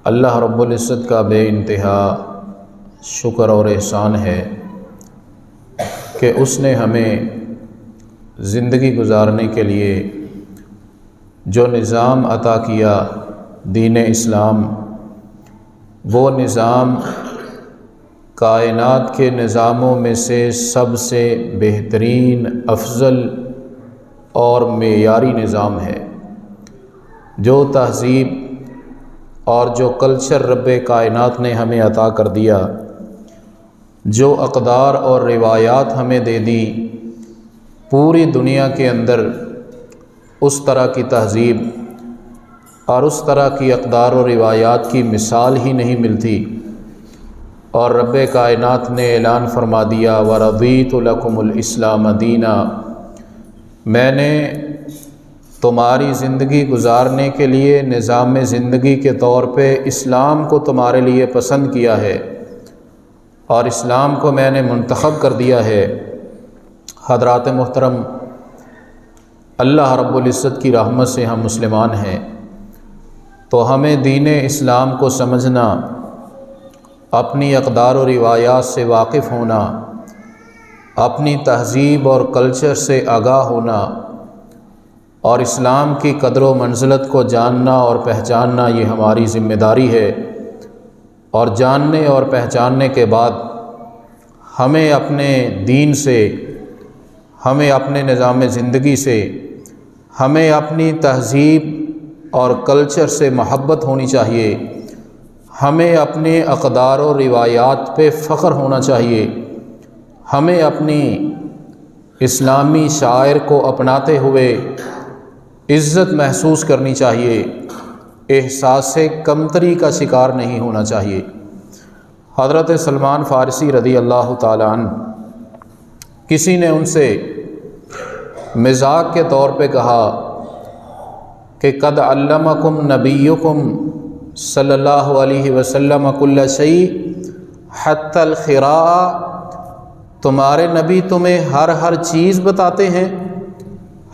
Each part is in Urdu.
اللہ رب العزت کا بے انتہا شکر اور احسان ہے کہ اس نے ہمیں زندگی گزارنے کے لیے جو نظام عطا کیا دین اسلام، وہ نظام کائنات کے نظاموں میں سے سب سے بہترین، افضل اور معیاری نظام ہے۔ جو تہذیب اور جو کلچر رب کائنات نے ہمیں عطا کر دیا، جو اقدار اور روایات ہمیں دے دی، پوری دنیا کے اندر اس طرح کی تہذیب اور اس طرح کی اقدار و روایات کی مثال ہی نہیں ملتی۔ اور رب کائنات نے اعلان فرما دیا وَرَضِيتُ لَكُمُ الْإِسْلَامَ دِينًا، میں نے تمہاری زندگی گزارنے کے لیے نظام زندگی کے طور پہ اسلام کو تمہارے لیے پسند کیا ہے اور اسلام کو میں نے منتخب کر دیا ہے۔ حضرات محترم، اللہ رب العزت کی رحمت سے ہم مسلمان ہیں، تو ہمیں دین اسلام کو سمجھنا، اپنی اقدار و روایات سے واقف ہونا، اپنی تہذیب اور کلچر سے آگاہ ہونا اور اسلام کی قدر و منزلت کو جاننا اور پہچاننا، یہ ہماری ذمہ داری ہے۔ اور جاننے اور پہچاننے کے بعد ہمیں اپنے دین سے، ہمیں اپنے نظام زندگی سے، ہمیں اپنی تہذیب اور کلچر سے محبت ہونی چاہیے، ہمیں اپنے اقدار و روایات پہ فخر ہونا چاہیے، ہمیں اپنی اسلامی شاعر کو اپناتے ہوئے عزت محسوس کرنی چاہیے، احساس کمتری کا شکار نہیں ہونا چاہیے۔ حضرت سلمان فارسی رضی اللہ تعالیٰ عنہ، کسی نے ان سے مزاح کے طور پہ کہا کہ قد علمکم نبیکم صلی اللہ علیہ وسلم کل شیء حتی الخراء، تمہارے نبی تمہیں ہر چیز بتاتے ہیں،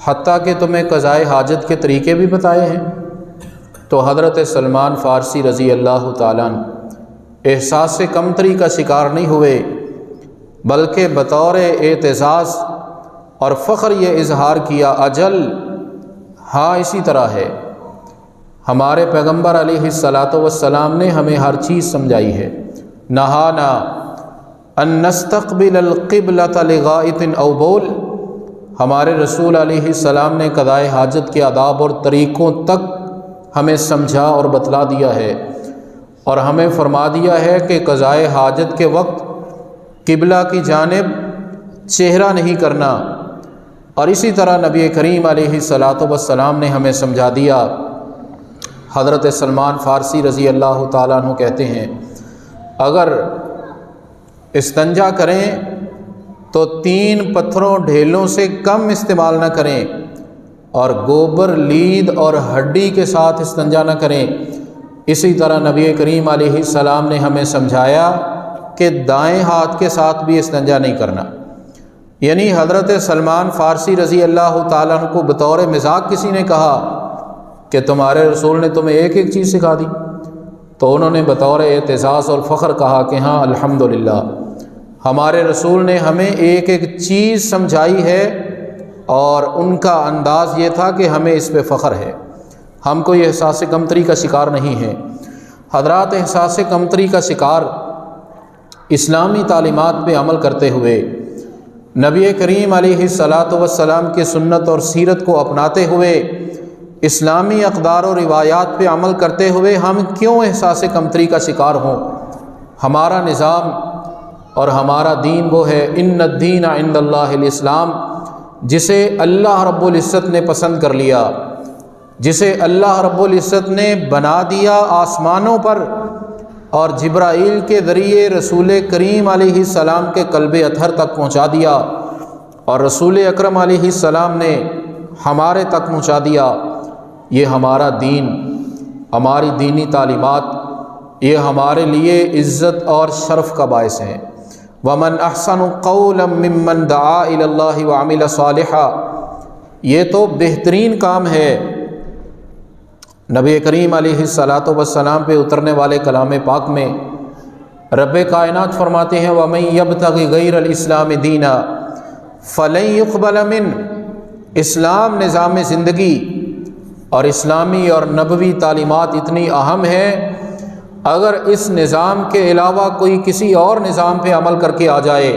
حتیٰ کہ تمہیں قضائے حاجت کے طریقے بھی بتائے ہیں۔ تو حضرت سلمان فارسی رضی اللہ تعالیٰ عنہ احساس کمتری کا شکار نہیں ہوئے، بلکہ بطور اعتزاز اور فخر یہ اظہار کیا، اجل ہاں اسی طرح ہے، ہمارے پیغمبر علیہ الصلاۃ والسلام نے ہمیں ہر چیز سمجھائی ہے۔ نہانا ان نستقبل القبلۃ لغائط او بول، ہمارے رسول علیہ السلام نے قضائے حاجت کے آداب اور طریقوں تک ہمیں سمجھا اور بتلا دیا ہے، اور ہمیں فرما دیا ہے کہ قضائے حاجت کے وقت قبلہ کی جانب چہرہ نہیں کرنا، اور اسی طرح نبی کریم علیہ الصلاۃ والسلام نے ہمیں سمجھا دیا۔ حضرت سلمان فارسی رضی اللہ تعالیٰ عنہ کہتے ہیں، اگر استنجا کریں تو 3 پتھروں ڈھیلوں سے کم استعمال نہ کریں، اور گوبر، لید اور ہڈی کے ساتھ استنجا نہ کریں۔ اسی طرح نبی کریم علیہ السلام نے ہمیں سمجھایا کہ دائیں ہاتھ کے ساتھ بھی استنجا نہیں کرنا۔ یعنی حضرت سلمان فارسی رضی اللہ تعالیٰ عنہ کو بطور مزاق کسی نے کہا کہ تمہارے رسول نے تمہیں ایک چیز سکھا دی، تو انہوں نے بطور اعتزاز اور فخر کہا کہ ہاں الحمدللہ، ہمارے رسول نے ہمیں ایک چیز سمجھائی ہے، اور ان کا انداز یہ تھا کہ ہمیں اس پہ فخر ہے، ہم کو یہ احساس کمتری کا شکار نہیں ہے۔ حضرات، احساس کمتری کا شکار اسلامی تعلیمات پہ عمل کرتے ہوئے، نبی کریم علیہ الصلاۃ والسلام کی سنت اور سیرت کو اپناتے ہوئے، اسلامی اقدار و روایات پہ عمل کرتے ہوئے ہم کیوں احساس کمتری کا شکار ہوں؟ ہمارا نظام اور ہمارا دین وہ ہے، ان الدین عند اللہ الاسلام، جسے اللہ رب العزت نے پسند کر لیا، جسے اللہ رب العزت نے بنا دیا آسمانوں پر، اور جبرائیل کے ذریعے رسول کریم علیہ السلام کے قلب اطہر تک پہنچا دیا، اور رسول اکرم علیہ السلام نے ہمارے تک پہنچا دیا۔ یہ ہمارا دین، ہماری دینی تعلیمات، یہ ہمارے لیے عزت اور شرف کا باعث ہیں۔ وَمَنْ أَحْسَنُ قَوْلًا مِّمَّنْ دَعَا إِلَى اللَّهِ وَعَمِلَ صَالِحًا، یہ تو بہترین کام ہے نبی کریم علیہ الصلاۃ والسلام پہ اترنے والے کلام پاک میں رب کائنات فرماتے ہیں وَمَن يَبْتَغِ غَيْرَ الْإِسْلَامِ دِينًا فَلَن يُقْبَلَ مِنْهُ۔ اسلام نظام زندگی اور اسلامی اور نبوی تعلیمات اتنی اہم ہیں، اگر اس نظام کے علاوہ کوئی کسی اور نظام پہ عمل کر کے آ جائے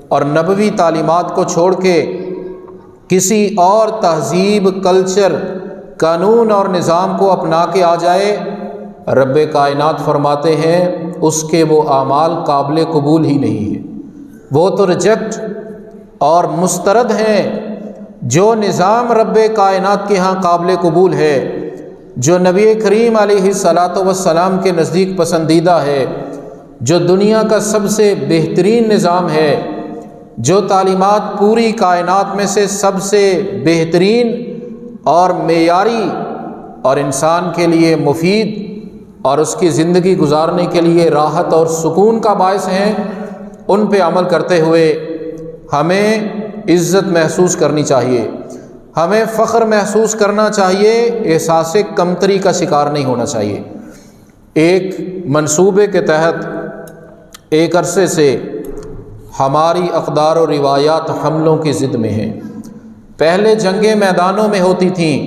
اور نبوی تعلیمات کو چھوڑ کے کسی اور تہذیب، کلچر، قانون اور نظام کو اپنا کے آ جائے، رب کائنات فرماتے ہیں اس کے وہ اعمال قابل قبول ہی نہیں ہیں، وہ تو ریجیکٹ اور مسترد ہیں۔ جو نظام رب کائنات کے ہاں قابل قبول ہے، جو نبی کریم علیہ الصلاۃ والسلام کے نزدیک پسندیدہ ہے، جو دنیا کا سب سے بہترین نظام ہے، جو تعلیمات پوری کائنات میں سے سب سے بہترین اور معیاری اور انسان کے لیے مفید اور اس کی زندگی گزارنے کے لیے راحت اور سکون کا باعث ہیں، ان پہ عمل کرتے ہوئے ہمیں عزت محسوس کرنی چاہیے، ہمیں فخر محسوس کرنا چاہیے، احساس کمتری کا شکار نہیں ہونا چاہیے۔ ایک منصوبے کے تحت ایک عرصے سے ہماری اقدار و روایات حملوں کی ضد میں ہیں۔ پہلے جنگیں میدانوں میں ہوتی تھیں،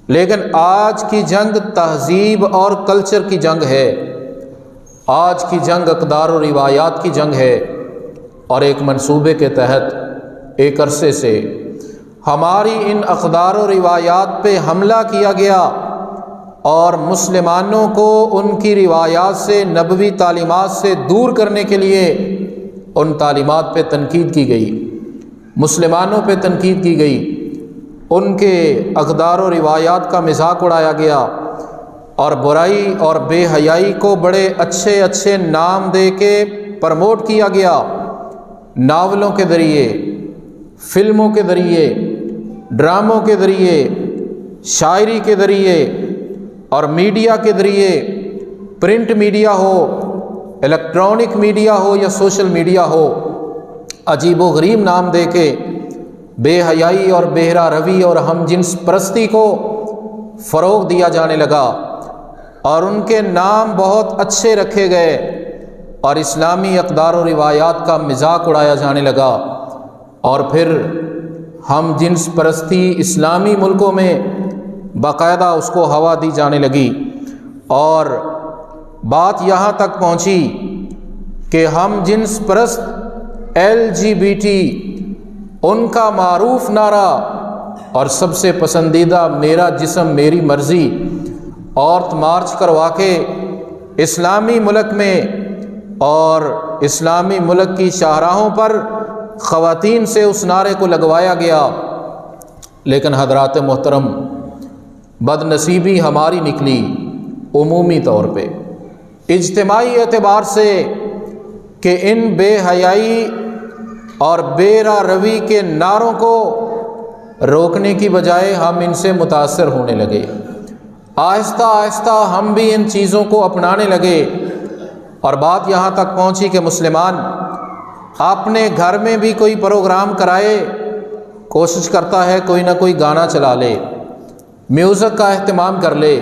لیکن آج کی جنگ تہذیب اور کلچر کی جنگ ہے، آج کی جنگ اقدار و روایات کی جنگ ہے، اور ایک منصوبے کے تحت ایک عرصے سے ہماری ان اقدار و روایات پہ حملہ کیا گیا اور مسلمانوں کو ان کی روایات سے، نبوی تعلیمات سے دور کرنے کے لیے ان تعلیمات پہ تنقید کی گئی، مسلمانوں پہ تنقید کی گئی، ان کے اقدار و روایات کا مذاق اڑایا گیا اور برائی اور بے حیائی کو بڑے اچھے اچھے نام دے کے پروموٹ کیا گیا، ناولوں کے ذریعے، فلموں کے ذریعے، ڈراموں کے ذریعے، شاعری کے ذریعے اور میڈیا کے ذریعے، پرنٹ میڈیا ہو، الیکٹرانک میڈیا ہو یا سوشل میڈیا ہو، عجیب و غریب نام دے کے بے حیائی اور بہرا روی اور ہم جنس پرستی کو فروغ دیا جانے لگا، اور ان کے نام بہت اچھے رکھے گئے اور اسلامی اقدار و روایات کا مذاق اڑایا جانے لگا، اور پھر ہم جنس پرستی اسلامی ملکوں میں باقاعدہ اس کو ہوا دی جانے لگی، اور بات یہاں تک پہنچی کہ ہم جنس پرست LGBT ان کا معروف نعرہ اور سب سے پسندیدہ میرا جسم میری مرضی عورت مارچ کروا کے اسلامی ملک میں اور اسلامی ملک کی شاہراہوں پر خواتین سے اس نعرے کو لگوایا گیا۔ لیکن حضرات محترم، بد نصیبی ہماری نکلی عمومی طور پہ، اجتماعی اعتبار سے، کہ ان بے حیائی اور بے روی کے نعروں کو روکنے کی بجائے ہم ان سے متاثر ہونے لگے، آہستہ آہستہ ہم بھی ان چیزوں کو اپنانے لگے، اور بات یہاں تک پہنچی کہ مسلمان اپنے گھر میں بھی کوئی پروگرام کرائے، کوشش کرتا ہے کوئی نہ کوئی گانا چلا لے، میوزک کا اہتمام کر لے،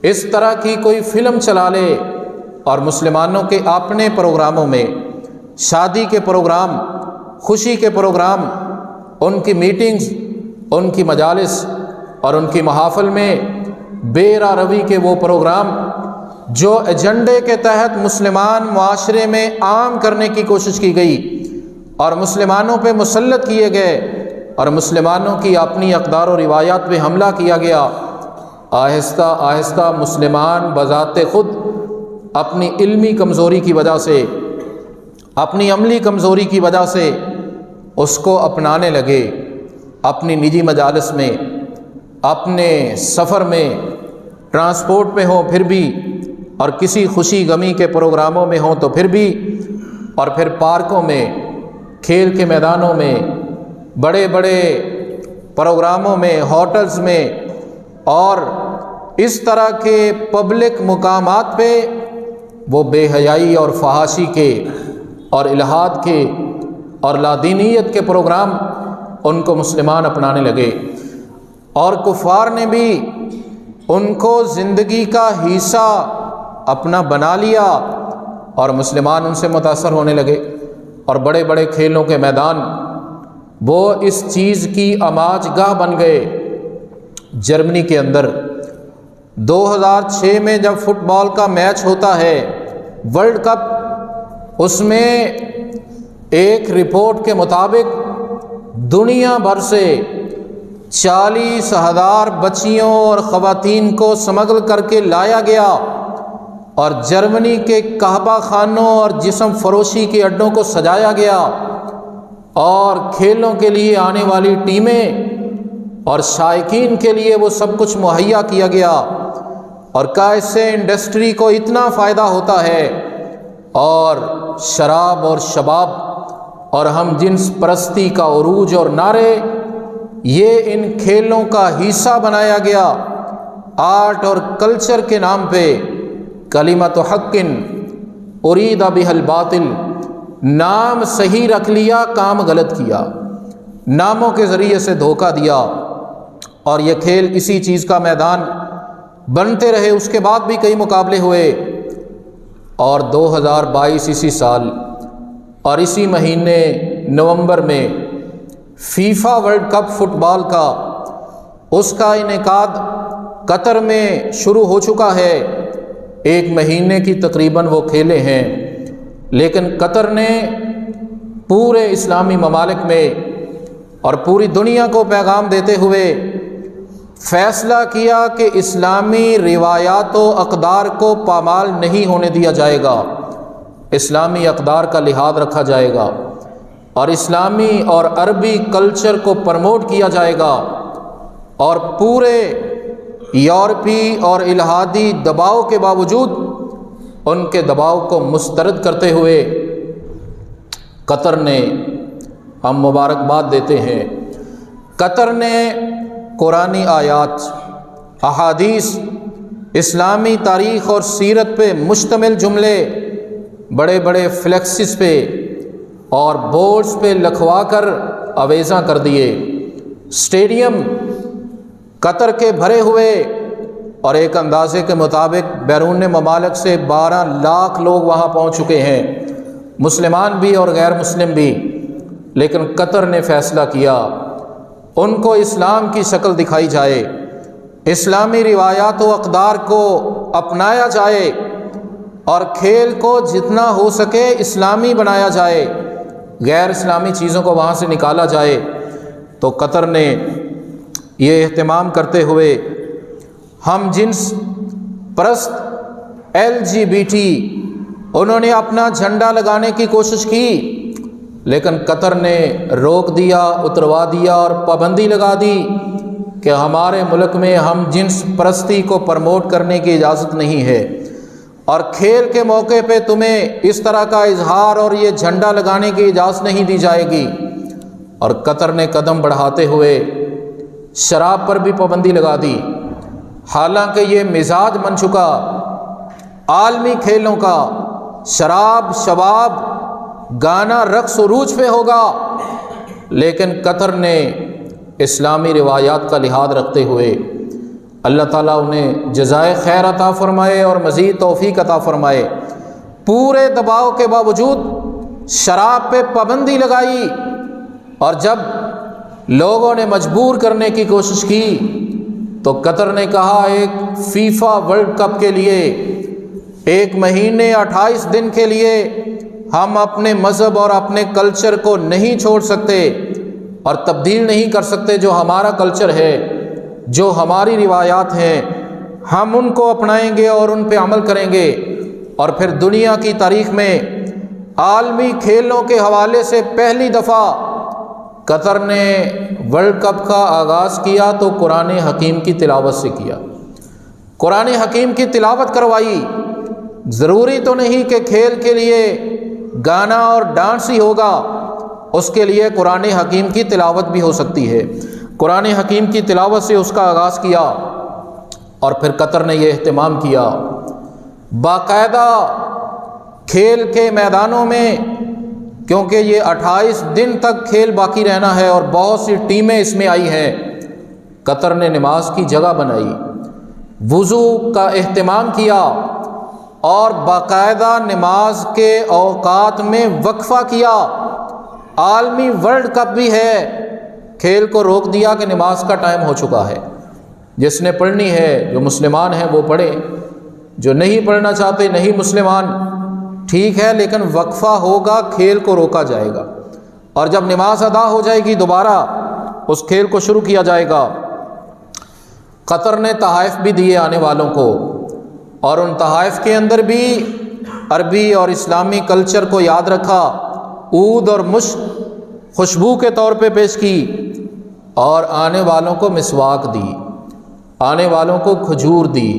اس طرح کی کوئی فلم چلا لے، اور مسلمانوں کے اپنے پروگراموں میں، شادی کے پروگرام، خوشی کے پروگرام، ان کی میٹنگز، ان کی مجالس اور ان کی محافل میں بے روی کے وہ پروگرام جو ایجنڈے کے تحت مسلمان معاشرے میں عام کرنے کی کوشش کی گئی اور مسلمانوں پہ مسلط کیے گئے اور مسلمانوں کی اپنی اقدار و روایات پہ حملہ کیا گیا، آہستہ آہستہ مسلمان بذات خود اپنی علمی کمزوری کی وجہ سے، اپنی عملی کمزوری کی وجہ سے اس کو اپنانے لگے، اپنی نجی مجالس میں، اپنے سفر میں، ٹرانسپورٹ میں ہوں پھر بھی، اور کسی خوشی غمی کے پروگراموں میں ہوں تو پھر بھی، اور پھر پارکوں میں، کھیل کے میدانوں میں، بڑے بڑے پروگراموں میں، ہوٹلز میں، اور اس طرح کے پبلک مقامات پہ وہ بے حیائی اور فحاشی کے اور الحاد کے اور لادینیت کے پروگرام ان کو مسلمان اپنانے لگے، اور کفار نے بھی ان کو زندگی کا حصہ اپنا بنا لیا اور مسلمان ان سے متاثر ہونے لگے، اور بڑے بڑے کھیلوں کے میدان وہ اس چیز کی آماج گاہ بن گئے۔ جرمنی کے اندر 2006 میں جب فٹ بال کا میچ ہوتا ہے ورلڈ کپ، اس میں ایک رپورٹ کے مطابق دنیا بھر سے 40,000 بچیوں اور خواتین کو سمگل کر کے لایا گیا اور جرمنی کے کعبہ خانوں اور جسم فروشی کے اڈوں کو سجایا گیا، اور کھیلوں کے لیے آنے والی ٹیمیں اور شائقین کے لیے وہ سب کچھ مہیا کیا گیا، اور کہا اس سے انڈسٹری کو اتنا فائدہ ہوتا ہے، اور شراب اور شباب اور ہم جنس پرستی کا عروج اور نعرے یہ ان کھیلوں کا حصہ بنایا گیا۔ آرٹ اور کلچر کے نام پہ کلمۃ حق ارید بہ الباطل، نام صحیح رکھ لیا، کام غلط کیا، ناموں کے ذریعے سے دھوکہ دیا، اور یہ کھیل اسی چیز کا میدان بنتے رہے۔ اس کے بعد بھی کئی مقابلے ہوئے، اور 2022 اسی سال اور اسی مہینے نومبر میں فیفا ورلڈ کپ فٹ بال کا اس کا انعقاد قطر میں شروع ہو چکا ہے۔ 1 مہینے کی تقریباً وہ کھیلے ہیں، لیکن قطر نے پورے اسلامی ممالک میں اور پوری دنیا کو پیغام دیتے ہوئے فیصلہ کیا کہ اسلامی روایات و اقدار کو پامال نہیں ہونے دیا جائے گا، اسلامی اقدار کا لحاظ رکھا جائے گا، اور اسلامی اور عربی کلچر کو پروموٹ کیا جائے گا، اور پورے یورپی اور الہادی دباؤ کے باوجود ان کے دباؤ کو مسترد کرتے ہوئے قطر نے، ہم مبارکباد دیتے ہیں، قطر نے قرآنی آیات، احادیث، اسلامی تاریخ اور سیرت پہ مشتمل جملے بڑے بڑے فلیکسز پہ اور بورڈز پہ لکھوا کر آویزاں کر دیے۔ اسٹیڈیم قطر کے بھرے ہوئے، اور ایک اندازے کے مطابق بیرون ممالک سے 12 لاکھ لوگ وہاں پہنچ چکے ہیں، مسلمان بھی اور غیر مسلم بھی۔ لیکن قطر نے فیصلہ کیا ان کو اسلام کی شکل دکھائی جائے، اسلامی روایات و اقدار کو اپنایا جائے، اور کھیل کو جتنا ہو سکے اسلامی بنایا جائے، غیر اسلامی چیزوں کو وہاں سے نکالا جائے۔ تو قطر نے یہ اہتمام کرتے ہوئے ہم جنس پرست LGBT انہوں نے اپنا جھنڈا لگانے کی کوشش کی، لیکن قطر نے روک دیا، اتروا دیا اور پابندی لگا دی کہ ہمارے ملک میں ہم جنس پرستی کو پروموٹ کرنے کی اجازت نہیں ہے، اور کھیل کے موقع پہ تمہیں اس طرح کا اظہار اور یہ جھنڈا لگانے کی اجازت نہیں دی جائے گی۔ اور قطر نے قدم بڑھاتے ہوئے شراب پر بھی پابندی لگا دی، حالانکہ یہ مزاج بن چکا عالمی کھیلوں کا، شراب، شباب، گانا، رقص عروج پہ ہوگا، لیکن قطر نے اسلامی روایات کا لحاظ رکھتے ہوئے، اللہ تعالیٰ انہیں جزائے خیر عطا فرمائے اور مزید توفیق عطا فرمائے، پورے دباؤ کے باوجود شراب پہ پابندی لگائی، اور جب لوگوں نے مجبور کرنے کی کوشش کی تو قطر نے کہا ایک فیفا ورلڈ کپ کے لیے 1 مہینے 28 دن کے لیے ہم اپنے مذہب اور اپنے کلچر کو نہیں چھوڑ سکتے اور تبدیل نہیں کر سکتے۔ جو ہمارا کلچر ہے، جو ہماری روایات ہیں، ہم ان کو اپنائیں گے اور ان پہ عمل کریں گے۔ اور پھر دنیا کی تاریخ میں عالمی کھیلوں کے حوالے سے پہلی دفعہ قطر نے ورلڈ کپ کا آغاز کیا تو قرآن حکیم کی تلاوت سے کیا، قرآن حکیم کی تلاوت کروائی۔ ضروری تو نہیں کہ کھیل کے لیے گانا اور ڈانس ہی ہوگا، اس کے لیے قرآن حکیم کی تلاوت بھی ہو سکتی ہے۔ قرآن حکیم کی تلاوت سے اس کا آغاز کیا، اور پھر قطر نے یہ اہتمام کیا، باقاعدہ کھیل کے میدانوں میں، کیونکہ یہ 28 دن تک کھیل باقی رہنا ہے اور بہت سی ٹیمیں اس میں آئی ہیں، قطر نے نماز کی جگہ بنائی، وضو کا اہتمام کیا اور باقاعدہ نماز کے اوقات میں وقفہ کیا۔ عالمی ورلڈ کپ بھی ہے، کھیل کو روک دیا کہ نماز کا ٹائم ہو چکا ہے، جس نے پڑھنی ہے، جو مسلمان ہیں وہ پڑھیں، جو نہیں پڑھنا چاہتے نہیں مسلمان، ٹھیک ہے، لیکن وقفہ ہوگا، کھیل کو روکا جائے گا، اور جب نماز ادا ہو جائے گی دوبارہ اس کھیل کو شروع کیا جائے گا۔ قطر نے تحائف بھی دیے آنے والوں کو، اور ان تحائف کے اندر بھی عربی اور اسلامی کلچر کو یاد رکھا، عود اور مشک خوشبو کے طور پہ پیش کی، اور آنے والوں کو مسواک دی، آنے والوں کو کھجور دی،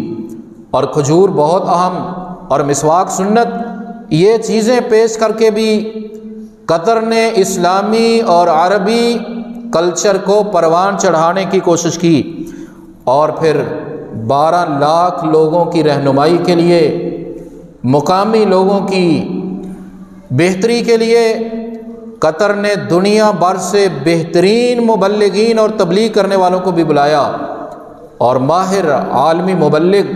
اور کھجور بہت اہم اور مسواک سنت، یہ چیزیں پیش کر کے بھی قطر نے اسلامی اور عربی کلچر کو پروان چڑھانے کی کوشش کی، اور پھر 12 لاکھ لوگوں کی رہنمائی کے لیے، مقامی لوگوں کی بہتری کے لیے قطر نے دنیا بھر سے بہترین مبلغین اور تبلیغ کرنے والوں کو بھی بلایا، اور ماہر عالمی مبلغ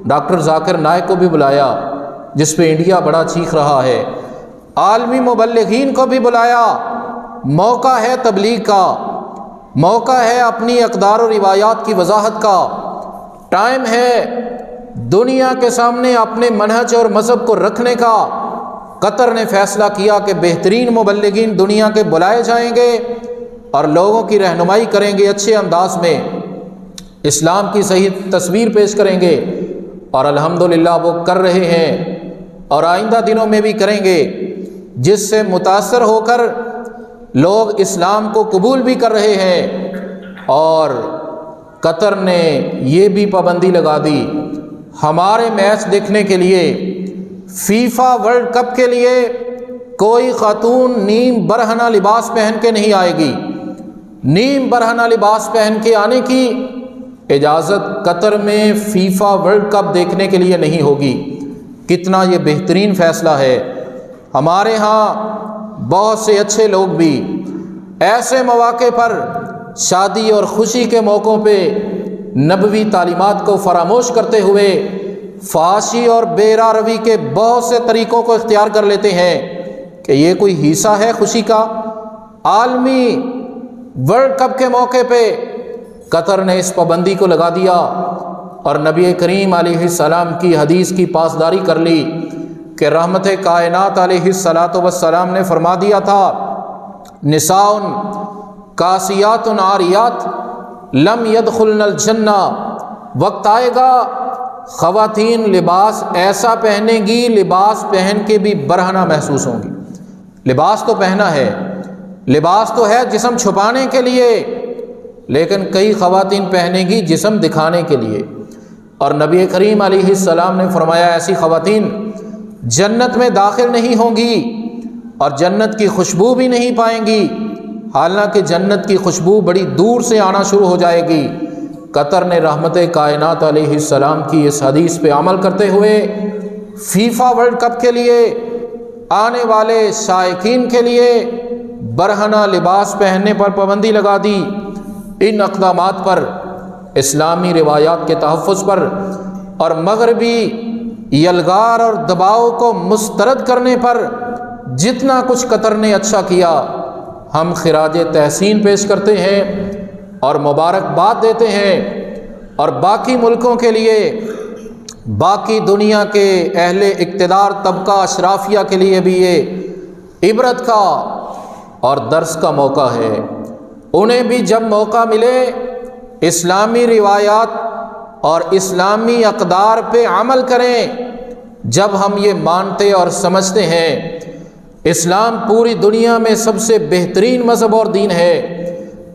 ڈاکٹر ذاکر نائک کو بھی بلایا، جس پہ انڈیا بڑا چیخ رہا ہے۔ عالمی مبلغین کو بھی بلایا، موقع ہے تبلیغ کا، موقع ہے اپنی اقدار و روایات کی وضاحت کا، ٹائم ہے دنیا کے سامنے اپنے منہج اور مذہب کو رکھنے کا۔ قطر نے فیصلہ کیا کہ بہترین مبلغین دنیا کے بلائے جائیں گے اور لوگوں کی رہنمائی کریں گے، اچھے انداز میں اسلام کی صحیح تصویر پیش کریں گے، اور الحمدللہ وہ کر رہے ہیں اور آئندہ دنوں میں بھی کریں گے، جس سے متاثر ہو کر لوگ اسلام کو قبول بھی کر رہے ہیں۔ اور قطر نے یہ بھی پابندی لگا دی، ہمارے میچ دیکھنے کے لیے، فیفا ورلڈ کپ کے لیے کوئی خاتون نیم برہنہ لباس پہن کے نہیں آئے گی، نیم برہنہ لباس پہن کے آنے کی اجازت قطر میں فیفا ورلڈ کپ دیکھنے کے لیے نہیں ہوگی۔ کتنا یہ بہترین فیصلہ ہے۔ ہمارے ہاں بہت سے اچھے لوگ بھی ایسے مواقع پر، شادی اور خوشی کے موقعوں پہ نبوی تعلیمات کو فراموش کرتے ہوئے فحاشی اور بے راہ روی کے بہت سے طریقوں کو اختیار کر لیتے ہیں کہ یہ کوئی حصہ ہے خوشی کا۔ عالمی ورلڈ کپ کے موقع پہ قطر نے اس پابندی کو لگا دیا، اور نبی کریم علیہ السلام کی حدیث کی پاسداری کر لی کہ رحمت کائنات علیہ السلام نے فرما دیا تھا، نساء کاسیات عاریات لم يدخلن الجنہ، وقت آئے گا خواتین لباس ایسا پہنے گی، لباس پہن کے بھی برہنہ محسوس ہوں گی۔ لباس تو پہنا ہے، لباس تو ہے جسم چھپانے کے لیے، لیکن کئی خواتین پہنے گی جسم دکھانے کے لیے، اور نبی کریم علیہ السلام نے فرمایا ایسی خواتین جنت میں داخل نہیں ہوں گی اور جنت کی خوشبو بھی نہیں پائیں گی، حالانکہ جنت کی خوشبو بڑی دور سے آنا شروع ہو جائے گی۔ قطر نے رحمت کائنات علیہ السلام کی اس حدیث پہ عمل کرتے ہوئے فیفا ورلڈ کپ کے لیے آنے والے شائقین کے لیے برہنہ لباس پہننے پر پابندی لگا دی۔ ان اقدامات پر، اسلامی روایات کے تحفظ پر اور مغربی یلغار اور دباؤ کو مسترد کرنے پر جتنا کچھ قطر نے اچھا کیا، ہم خراج تحسین پیش کرتے ہیں اور مبارکباد دیتے ہیں، اور باقی ملکوں کے لیے، باقی دنیا کے اہل اقتدار طبقہ اشرافیہ کے لیے بھی یہ عبرت کا اور درس کا موقع ہے۔ انہیں بھی جب موقع ملے اسلامی روایات اور اسلامی اقدار پہ عمل کریں۔ جب ہم یہ مانتے اور سمجھتے ہیں اسلام پوری دنیا میں سب سے بہترین مذہب اور دین ہے،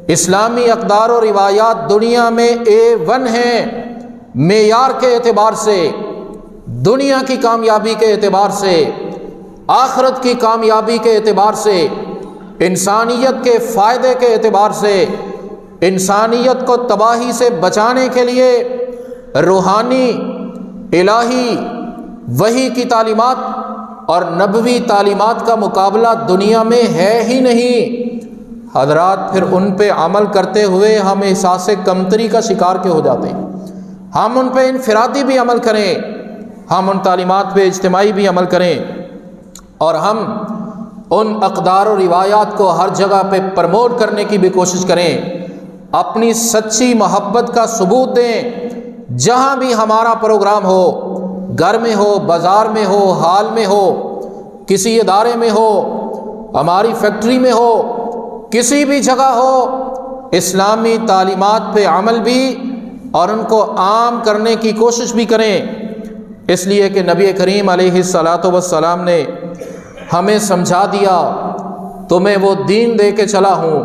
اسلامی اقدار و روایات دنیا میں A1 ہیں، معیار کے اعتبار سے، دنیا کی کامیابی کے اعتبار سے، آخرت کی کامیابی کے اعتبار سے، انسانیت کے فائدے کے اعتبار سے، انسانیت کو تباہی سے بچانے کے لیے روحانی الہی وحی کی تعلیمات اور نبوی تعلیمات کا مقابلہ دنیا میں ہے ہی نہیں۔ حضرات پھر ان پہ عمل کرتے ہوئے ہم احساس کمتری کا شکار کے ہو جاتے ہیں، ہم ان پہ انفرادی بھی عمل کریں، ہم ان تعلیمات پہ اجتماعی بھی عمل کریں، اور ہم ان اقدار و روایات کو ہر جگہ پہ پروموٹ کرنے کی بھی کوشش کریں، اپنی سچی محبت کا ثبوت دیں۔ جہاں بھی ہمارا پروگرام ہو، گھر میں ہو، بازار میں ہو، ہال میں ہو، کسی ادارے میں ہو، ہماری فیکٹری میں ہو، کسی بھی جگہ ہو، اسلامی تعلیمات پہ عمل بھی اور ان کو عام کرنے کی کوشش بھی کریں، اس لیے کہ نبی کریم علیہ الصلاۃ والسلام نے ہمیں سمجھا دیا، تمہیں وہ دین دے کے چلا ہوں،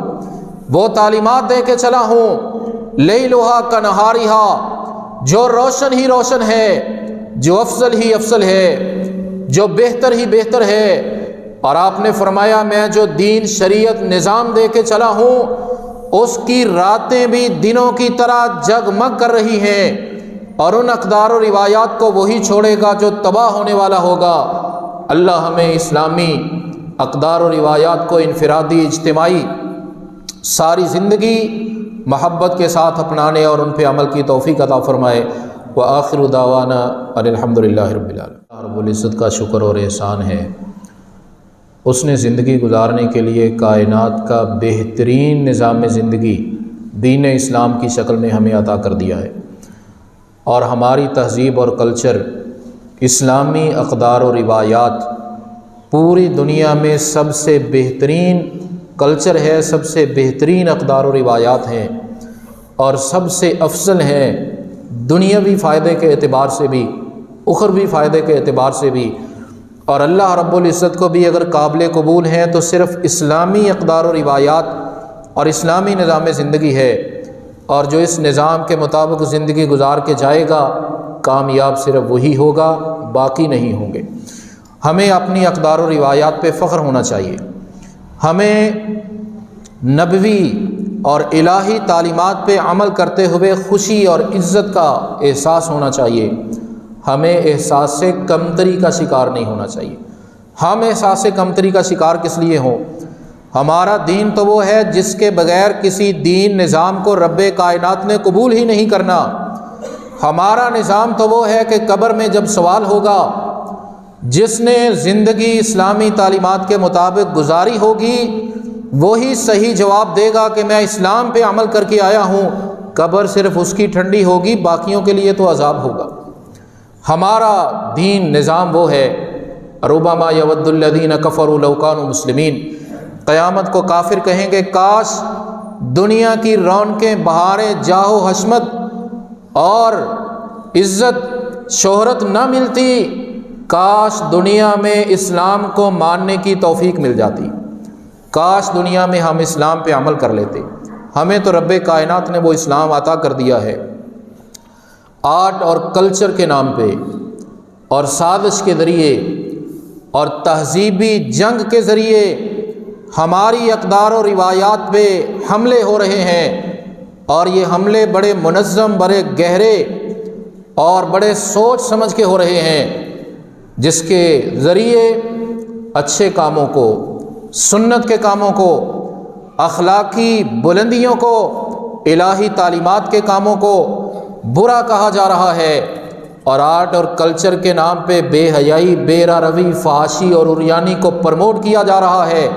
وہ تعلیمات دے کے چلا ہوں، لیلھا کنہارھا، جو روشن ہی روشن ہے، جو افضل ہی افضل ہے، جو بہتر ہی بہتر ہے۔ اور آپ نے فرمایا میں جو دین شریعت نظام دے کے چلا ہوں اس کی راتیں بھی دنوں کی طرح جگمگ کر رہی ہیں، اور ان اقدار و روایات کو وہی چھوڑے گا جو تباہ ہونے والا ہوگا۔ اللہ ہمیں اسلامی اقدار و روایات کو انفرادی، اجتماعی، ساری زندگی محبت کے ساتھ اپنانے اور ان پہ عمل کی توفیق عطا فرمائے۔ وآخر دعوانا ان الحمد للہ رب العالمین۔ رب العزت کا شکر اور احسان ہے، اس نے زندگی گزارنے کے لیے کائنات کا بہترین نظام زندگی دین اسلام کی شکل میں ہمیں عطا کر دیا ہے، اور ہماری تہذیب اور کلچر، اسلامی اقدار و روایات پوری دنیا میں سب سے بہترین کلچر ہے، سب سے بہترین اقدار و روایات ہیں، اور سب سے افضل ہیں دنیاوی فائدے کے اعتبار سے بھی، اخروی فائدے کے اعتبار سے بھی۔ اور اللہ رب العزت کو بھی اگر قابل قبول ہیں تو صرف اسلامی اقدار و روایات اور اسلامی نظام زندگی ہے، اور جو اس نظام کے مطابق زندگی گزار کے جائے گا کامیاب صرف وہی ہوگا، باقی نہیں ہوں گے۔ ہمیں اپنی اقدار و روایات پہ فخر ہونا چاہیے، ہمیں نبوی اور الہی تعلیمات پہ عمل کرتے ہوئے خوشی اور عزت کا احساس ہونا چاہیے، ہمیں احساس سے کمتری کا شکار نہیں ہونا چاہیے۔ ہم احساس کمتری کا شکار کس لیے ہوں؟ ہمارا دین تو وہ ہے جس کے بغیر کسی دین نظام کو رب کائنات نے قبول ہی نہیں کرنا۔ ہمارا نظام تو وہ ہے کہ قبر میں جب سوال ہوگا، جس نے زندگی اسلامی تعلیمات کے مطابق گزاری ہوگی وہی صحیح جواب دے گا کہ میں اسلام پہ عمل کر کے آیا ہوں، قبر صرف اس کی ٹھنڈی ہوگی، باقیوں کے لیے تو عذاب ہوگا۔ ہمارا دین نظام وہ ہے، ربما یود الذین کفروا لو کانوا مسلمین، قیامت کو کافر کہیں گے کاش دنیا کی رونقیں، بہاریں، جاہ و حشمت اور عزت شہرت نہ ملتی، کاش دنیا میں اسلام کو ماننے کی توفیق مل جاتی، کاش دنیا میں ہم اسلام پہ عمل کر لیتے۔ ہمیں تو رب کائنات نے وہ اسلام عطا کر دیا ہے، آرٹ اور کلچر کے نام پہ اور سازش کے ذریعے اور تہذیبی جنگ کے ذریعے ہماری اقدار و روایات پہ حملے ہو رہے ہیں، اور یہ حملے بڑے منظم، بڑے گہرے اور بڑے سوچ سمجھ کے ہو رہے ہیں، جس کے ذریعے اچھے کاموں کو، سنت کے کاموں کو، اخلاقی بلندیوں کو، الہی تعلیمات کے کاموں کو برا کہا جا رہا ہے، اور آرٹ اور کلچر کے نام پہ بے حیائی، بے روی، فحاشی اور عریانی کو پروموٹ کیا جا رہا ہے،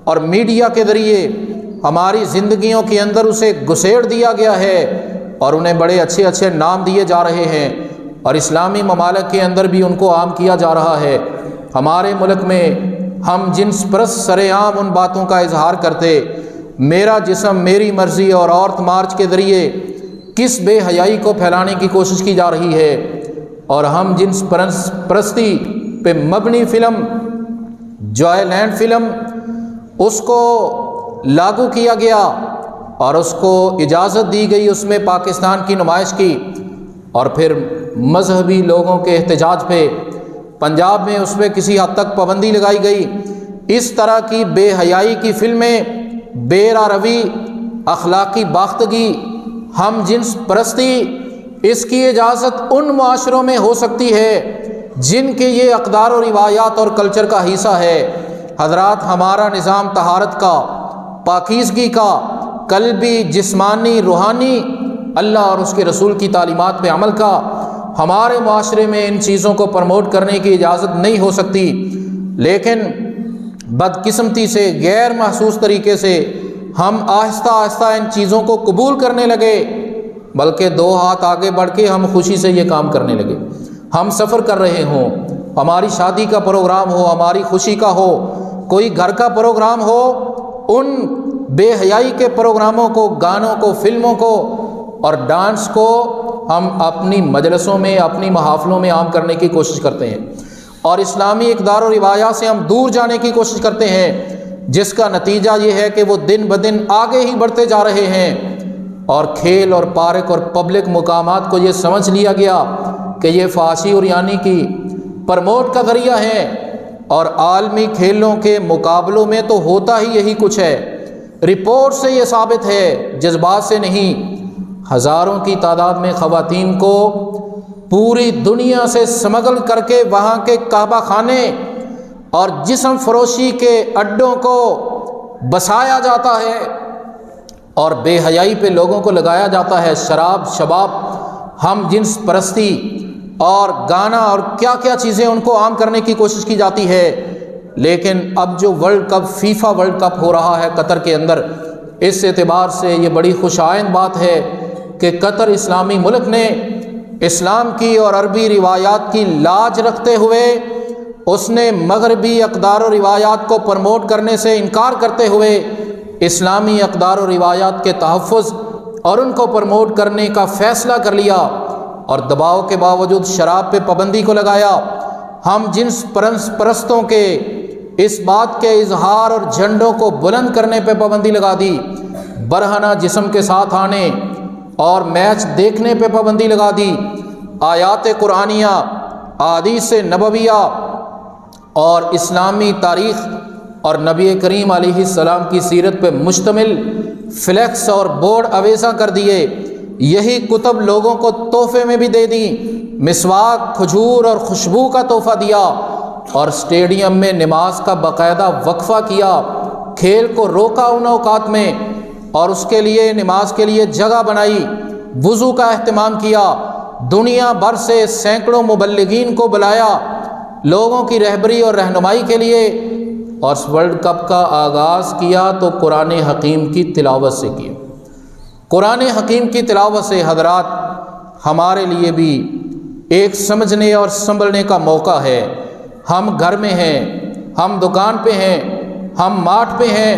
اور میڈیا کے ذریعے ہماری زندگیوں کے اندر اسے گھسیڑ دیا گیا ہے، اور انہیں بڑے اچھے اچھے نام دیے جا رہے ہیں، اور اسلامی ممالک کے اندر بھی ان کو عام کیا جا رہا ہے۔ ہمارے ملک میں ہم جنس پرست سرے عام ان باتوں کا اظہار کرتے، میرا جسم میری مرضی اور عورت مارچ کے ذریعے کس بے حیائی کو پھیلانے کی کوشش کی جا رہی ہے، اور ہم جنس پرستی پہ مبنی فلم جوائے لینڈ فلم اس کو لاگو کیا گیا اور اس کو اجازت دی گئی، اس میں پاکستان کی نمائش کی، اور پھر مذہبی لوگوں کے احتجاج پہ پنجاب میں اس پہ کسی حد تک پابندی لگائی گئی۔ اس طرح کی بے حیائی کی فلمیں، بے روی، اخلاقی باختگی، ہم جنس پرستی، اس کی اجازت ان معاشروں میں ہو سکتی ہے جن کے یہ اقدار و روایات اور کلچر کا حصہ ہے۔ حضرات، ہمارا نظام طہارت کا، پاکیزگی کا، قلبی، جسمانی، روحانی اللہ اور اس کے رسول کی تعلیمات پہ عمل کا۔ ہمارے معاشرے میں ان چیزوں کو پروموٹ کرنے کی اجازت نہیں ہو سکتی، لیکن بدقسمتی سے، غیر محسوس طریقے سے ہم آہستہ آہستہ ان چیزوں کو قبول کرنے لگے، بلکہ 2 ہاتھ آگے بڑھ کے ہم خوشی سے یہ کام کرنے لگے۔ ہم سفر کر رہے ہوں، ہماری شادی کا پروگرام ہو، ہماری خوشی کا ہو، کوئی گھر کا پروگرام ہو، ان بے حیائی کے پروگراموں کو، گانوں کو، فلموں کو اور ڈانس کو ہم اپنی مجلسوں میں، اپنی محافلوں میں عام کرنے کی کوشش کرتے ہیں، اور اسلامی اقدار و روایات سے ہم دور جانے کی کوشش کرتے ہیں، جس کا نتیجہ یہ ہے کہ وہ دن بدن آگے ہی بڑھتے جا رہے ہیں، اور کھیل اور پارک اور پبلک مقامات کو یہ سمجھ لیا گیا کہ یہ فحاشی اور یعنی کی پرموٹ کا ذریعہ ہے، اور عالمی کھیلوں کے مقابلوں میں تو ہوتا ہی یہی کچھ ہے۔ رپورٹ سے یہ ثابت ہے، جذبات سے نہیں۔ ہزاروں کی تعداد میں خواتین کو پوری دنیا سے سمگل کر کے وہاں کے کعبہ خانے اور جسم فروشی کے اڈوں کو بسایا جاتا ہے، اور بے حیائی پہ لوگوں کو لگایا جاتا ہے، شراب، شباب، ہم جنس پرستی اور گانا اور کیا کیا چیزیں ان کو عام کرنے کی کوشش کی جاتی ہے۔ لیکن اب جو world cup, FIFA world cup ہو رہا ہے قطر کے اندر، اس اعتبار سے یہ بڑی خوش آئند بات ہے کہ قطر اسلامی ملک نے اسلام کی اور عربی روایات کی لاج رکھتے ہوئے، اس نے مغربی اقدار و روایات کو پروموٹ کرنے سے انکار کرتے ہوئے اسلامی اقدار و روایات کے تحفظ اور ان کو پروموٹ کرنے کا فیصلہ کر لیا، اور دباؤ کے باوجود شراب پہ پابندی کو لگایا۔ ہم جنس پرستوں کے اس بات کے اظہار اور جھنڈوں کو بلند کرنے پہ پابندی لگا دی، برہنہ جسم کے ساتھ آنے اور میچ دیکھنے پہ پابندی لگا دی، آیات قرآنیہ، احادیث نبویہ اور اسلامی تاریخ اور نبی کریم علیہ السلام کی سیرت پہ مشتمل فلیکس اور بورڈ اویزاں کر دیے۔ یہی کتب لوگوں کو تحفے میں بھی دے دی، مسواک، کھجور اور خوشبو کا تحفہ دیا، اور اسٹیڈیم میں نماز کا باقاعدہ وقفہ کیا، کھیل کو روکا ان اوقات میں، اور اس کے لیے نماز کے لیے جگہ بنائی، وضو کا اہتمام کیا، دنیا بھر سے سینکڑوں مبلغین کو بلایا لوگوں کی رہبری اور رہنمائی کے لیے، اور اس ورلڈ کپ کا آغاز کیا تو قرآن حکیم کی تلاوت سے کیا۔ قرآن حکیم کی تلاوت سے حضرات ہمارے لیے بھی ایک سمجھنے اور سنبھلنے کا موقع ہے۔ ہم گھر میں ہیں، ہم دکان پہ ہیں، ہم مارٹ پہ ہیں،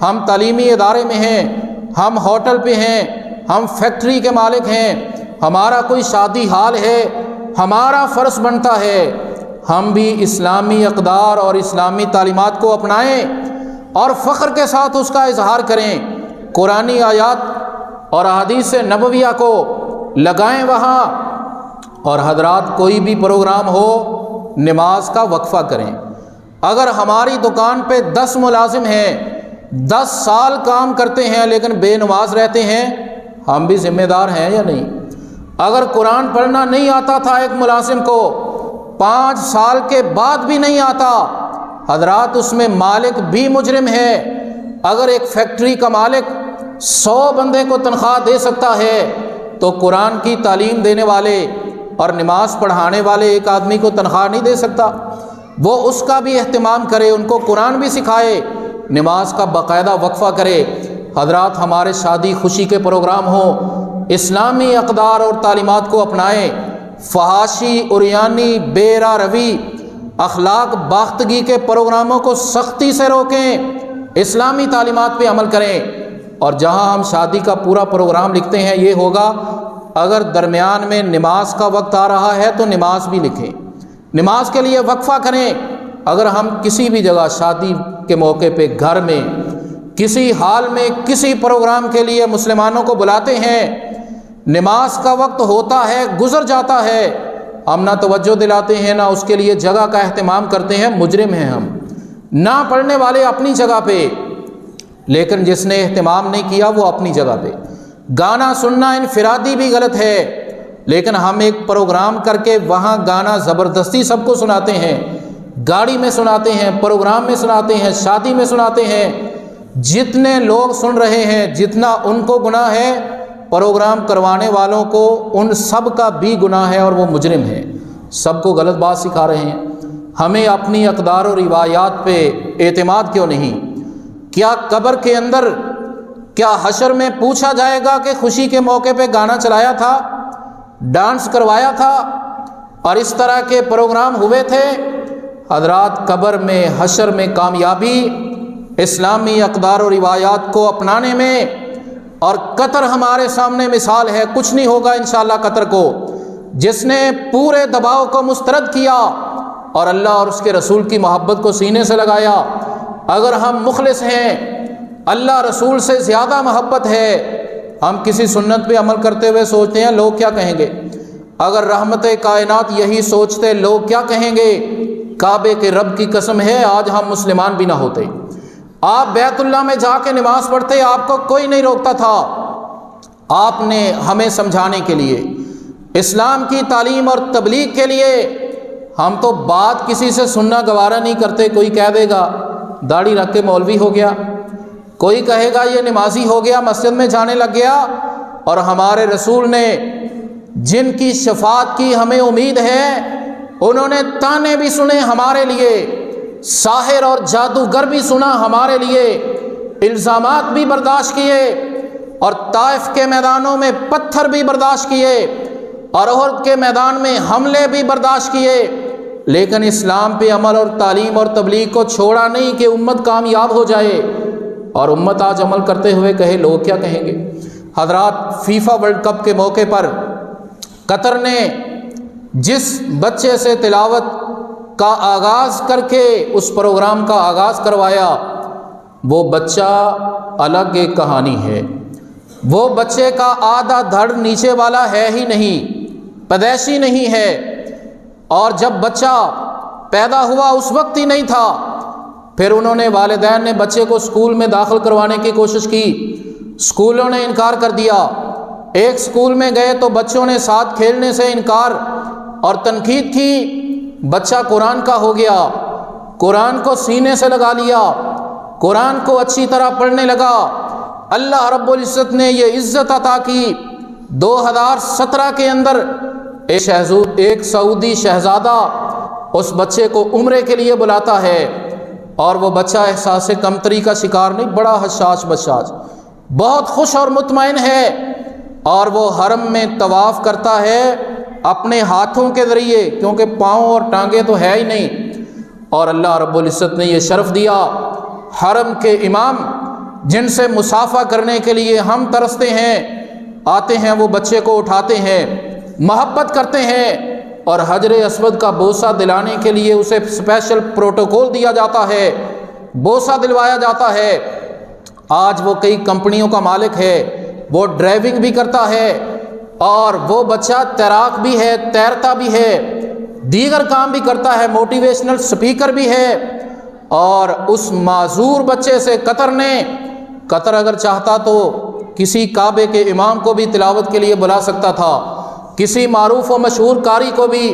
ہم تعلیمی ادارے میں ہیں، ہم ہوٹل پہ ہیں، ہم فیکٹری کے مالک ہیں، ہمارا کوئی شادی حال ہے، ہمارا فرض بنتا ہے ہم بھی اسلامی اقدار اور اسلامی تعلیمات کو اپنائیں اور فخر کے ساتھ اس کا اظہار کریں، قرآنی آیات اور احادیث نبویہ کو لگائیں وہاں، اور حضرات کوئی بھی پروگرام ہو نماز کا وقفہ کریں۔ اگر ہماری دکان پہ 10 ملازم ہیں، 10 سال کام کرتے ہیں لیکن بے نماز رہتے ہیں، ہم بھی ذمہ دار ہیں یا نہیں؟ اگر قرآن پڑھنا نہیں آتا تھا ایک ملازم کو، 5 سال کے بعد بھی نہیں آتا، حضرات اس میں مالک بھی مجرم ہے۔ اگر ایک فیکٹری کا مالک 100 بندے کو تنخواہ دے سکتا ہے تو قرآن کی تعلیم دینے والے اور نماز پڑھانے والے ایک آدمی کو تنخواہ نہیں دے سکتا؟ وہ اس کا بھی اہتمام کرے، ان کو قرآن بھی سکھائے، نماز کا باقاعدہ وقفہ کرے۔ حضرات ہمارے شادی خوشی کے پروگرام ہوں، اسلامی اقدار اور تعلیمات کو اپنائیں، فحاشی، عریانی، بے راہ روی، اخلاق باختگی کے پروگراموں کو سختی سے روکیں، اسلامی تعلیمات پہ عمل کریں۔ اور جہاں ہم شادی کا پورا پروگرام لکھتے ہیں یہ ہوگا، اگر درمیان میں نماز کا وقت آ رہا ہے تو نماز بھی لکھیں، نماز کے لیے وقفہ کریں۔ اگر ہم کسی بھی جگہ شادی کے موقع پہ گھر میں کسی حال میں کسی پروگرام کے لیے مسلمانوں کو بلاتے ہیں، نماز کا وقت ہوتا ہے، گزر جاتا ہے، ہم نہ توجہ دلاتے ہیں، نہ اس کے لیے جگہ کا اہتمام کرتے ہیں، مجرم ہیں ہم۔ نہ پڑھنے والے اپنی جگہ پہ، لیکن جس نے اہتمام نہیں کیا وہ اپنی جگہ پہ۔ گانا سننا انفرادی بھی غلط ہے، لیکن ہم ایک پروگرام کر کے وہاں گانا زبردستی سب کو سناتے ہیں، گاڑی میں سناتے ہیں، پروگرام میں سناتے ہیں، شادی میں سناتے ہیں۔ جتنے لوگ سن رہے ہیں جتنا ان کو گناہ ہے پروگرام کروانے والوں کو ان سب کا بھی گناہ ہے اور وہ مجرم ہیں، سب کو غلط بات سکھا رہے ہیں۔ ہمیں اپنی اقدار و روایات پہ اعتماد کیوں نہیں؟ کیا قبر کے اندر، کیا حشر میں پوچھا جائے گا کہ خوشی کے موقع پہ گانا چلایا تھا، ڈانس کروایا تھا اور اس طرح کے پروگرام ہوئے تھے؟ حضرات، قبر میں، حشر میں کامیابی اسلامی اقدار و روایات کو اپنانے میں، اور قطر ہمارے سامنے مثال ہے۔ کچھ نہیں ہوگا انشاءاللہ قطر کو، جس نے پورے دباؤ کو مسترد کیا اور اللہ اور اس کے رسول کی محبت کو سینے سے لگایا۔ اگر ہم مخلص ہیں، اللہ رسول سے زیادہ محبت ہے، ہم کسی سنت پہ عمل کرتے ہوئے سوچتے ہیں لوگ کیا کہیں گے۔ اگر رحمت کائنات یہی سوچتے لوگ کیا کہیں گے، کعبے کے رب کی قسم ہے آج ہم مسلمان بھی نہ ہوتے۔ آپ بیت اللہ میں جا کے نماز پڑھتے، آپ کو کوئی نہیں روکتا تھا۔ آپ نے ہمیں سمجھانے کے لیے، اسلام کی تعلیم اور تبلیغ کے لیے، ہم تو بات کسی سے سننا گوارا نہیں کرتے۔ کوئی کہہ دے گا داڑھی رکھ کے مولوی ہو گیا، کوئی کہے گا یہ نمازی ہو گیا، مسجد میں جانے لگ گیا۔ اور ہمارے رسول نے جن کی شفاعت کی ہمیں امید ہے، انہوں نے تانے بھی سنے ہمارے لیے، ساحر اور جادوگر بھی سنا ہمارے لیے، الزامات بھی برداشت کیے، اور طائف کے میدانوں میں پتھر بھی برداشت کیے، اور احد کے میدان میں حملے بھی برداشت کیے، لیکن اسلام پہ عمل اور تعلیم اور تبلیغ کو چھوڑا نہیں کہ امت کامیاب ہو جائے۔ اور امت آج عمل کرتے ہوئے کہے لوگ کیا کہیں گے۔ حضرات، فیفا ورلڈ کپ کے موقع پر قطر نے جس بچے سے تلاوت کا آغاز کر کے اس پروگرام کا آغاز کروایا، وہ بچہ الگ ایک کہانی ہے۔ وہ بچے کا آدھا دھڑ نیچے والا ہے ہی نہیں، پیدائشی نہیں ہے، اور جب بچہ پیدا ہوا اس وقت ہی نہیں تھا۔ پھر انہوں نے، والدین نے بچے کو اسکول میں داخل کروانے کی کوشش کی، اسکولوں نے انکار کر دیا۔ ایک اسکول میں گئے تو بچوں نے ساتھ کھیلنے سے انکار اور تنقید کی، بچہ قرآن کا ہو گیا، قرآن کو سینے سے لگا لیا، قرآن کو اچھی طرح پڑھنے لگا۔ اللہ رب العزت نے یہ عزت عطا کی۔ 2017 کے اندر ایک سعودی شہزادہ اس بچے کو عمرے کے لیے بلاتا ہے، اور وہ بچہ احساس کمتری کا شکار نہیں، بڑا حشاش بشاش، بہت خوش اور مطمئن ہے، اور وہ حرم میں طواف کرتا ہے اپنے ہاتھوں کے ذریعے، کیونکہ پاؤں اور ٹانگیں تو ہے ہی نہیں۔ اور اللہ رب العزت نے یہ شرف دیا، حرم کے امام جن سے مصافحہ کرنے کے لیے ہم ترستے ہیں، آتے ہیں، وہ بچے کو اٹھاتے ہیں، محبت کرتے ہیں، اور حجر اسود کا بوسہ دلانے کے لیے اسے اسپیشل پروٹوکول دیا جاتا ہے، بوسہ دلوایا جاتا ہے۔ آج وہ کئی کمپنیوں کا مالک ہے، وہ ڈرائیونگ بھی کرتا ہے، اور وہ بچہ تیراک بھی ہے، تیرتا بھی ہے، دیگر کام بھی کرتا ہے، موٹیویشنل سپیکر بھی ہے۔ اور اس معذور بچے سے قطر اگر چاہتا تو کسی کعبے کے امام کو بھی تلاوت کے لیے بلا سکتا تھا، کسی معروف و مشہور قاری کو بھی،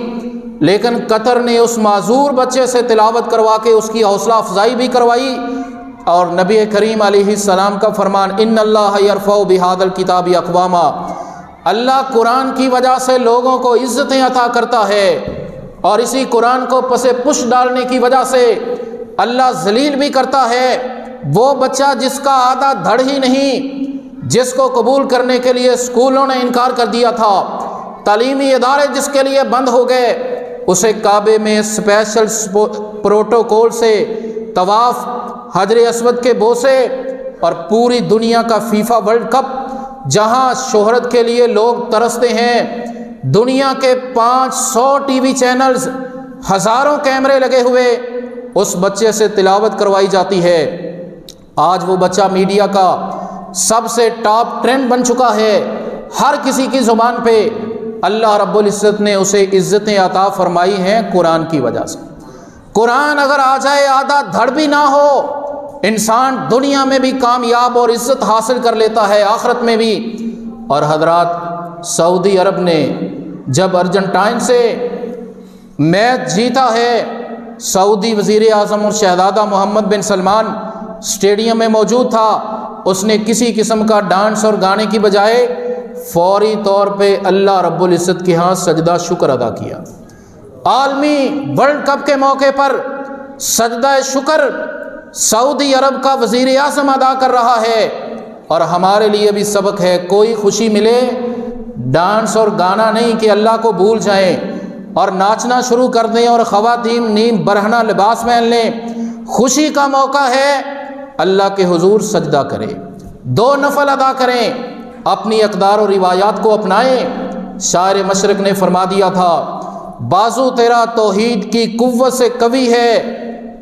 لیکن قطر نے اس معذور بچے سے تلاوت کروا کے اس کی حوصلہ افزائی بھی کروائی۔ اور نبی کریم علیہ السلام کا فرمان، ان اللہ یرفع بہذا الکتاب اقواما، اللہ قرآن کی وجہ سے لوگوں کو عزتیں عطا کرتا ہے، اور اسی قرآن کو پس پش ڈالنے کی وجہ سے اللہ ذلیل بھی کرتا ہے۔ وہ بچہ جس کا آدھا دھڑ ہی نہیں، جس کو قبول کرنے کے لیے اسکولوں نے انکار کر دیا تھا، تعلیمی ادارے جس کے لیے بند ہو گئے، اسے کعبے میں اسپیشل پروٹوکول سے طواف، حجر اسود کے بوسے، اور پوری دنیا کا فیفا ورلڈ کپ جہاں شہرت کے لیے لوگ ترستے ہیں، دنیا کے 500 ٹی وی چینلز، ہزاروں کیمرے لگے ہوئے، اس بچے سے تلاوت کروائی جاتی ہے۔ آج وہ بچہ میڈیا کا سب سے ٹاپ ٹرینڈ بن چکا ہے، ہر کسی کی زبان پہ۔ اللہ رب العزت نے اسے عزتیں عطا فرمائی ہیں قرآن کی وجہ سے۔ قرآن اگر آ جائے، آدھا دھڑ بھی نہ ہو، انسان دنیا میں بھی کامیاب اور عزت حاصل کر لیتا ہے، آخرت میں بھی۔ اور حضرات، سعودی عرب نے جب ارجنٹائن سے میچ جیتا ہے، سعودی وزیر اعظم اور شہزادہ محمد بن سلمان اسٹیڈیم میں موجود تھا، اس نے کسی قسم کا ڈانس اور گانے کی بجائے فوری طور پہ اللہ رب العزت کے ہاں سجدہ شکر ادا کیا۔ عالمی ورلڈ کپ کے موقع پر سجدہ شکر سعودی عرب کا وزیر اعظم ادا کر رہا ہے، اور ہمارے لیے بھی سبق ہے، کوئی خوشی ملے ڈانس اور گانا نہیں کہ اللہ کو بھول جائیں اور ناچنا شروع کر دیں، اور خواتین نیم برہنہ لباس پہن لیں۔ خوشی کا موقع ہے، اللہ کے حضور سجدہ کریں، 2 نفل ادا کریں، اپنی اقدار و روایات کو اپنائیں۔ شاعر مشرق نے فرما دیا تھا، بازو تیرا توحید کی قوت سے قوی ہے،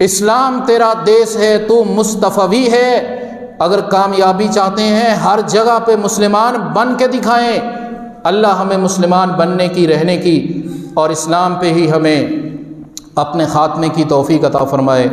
اسلام تیرا دیس ہے تو مصطفی ہے۔ اگر کامیابی چاہتے ہیں ہر جگہ پہ مسلمان بن کے دکھائیں۔ اللہ ہمیں مسلمان بننے کی، رہنے کی، اور اسلام پہ ہی ہمیں اپنے خاتمے کی توفیق عطا فرمائے۔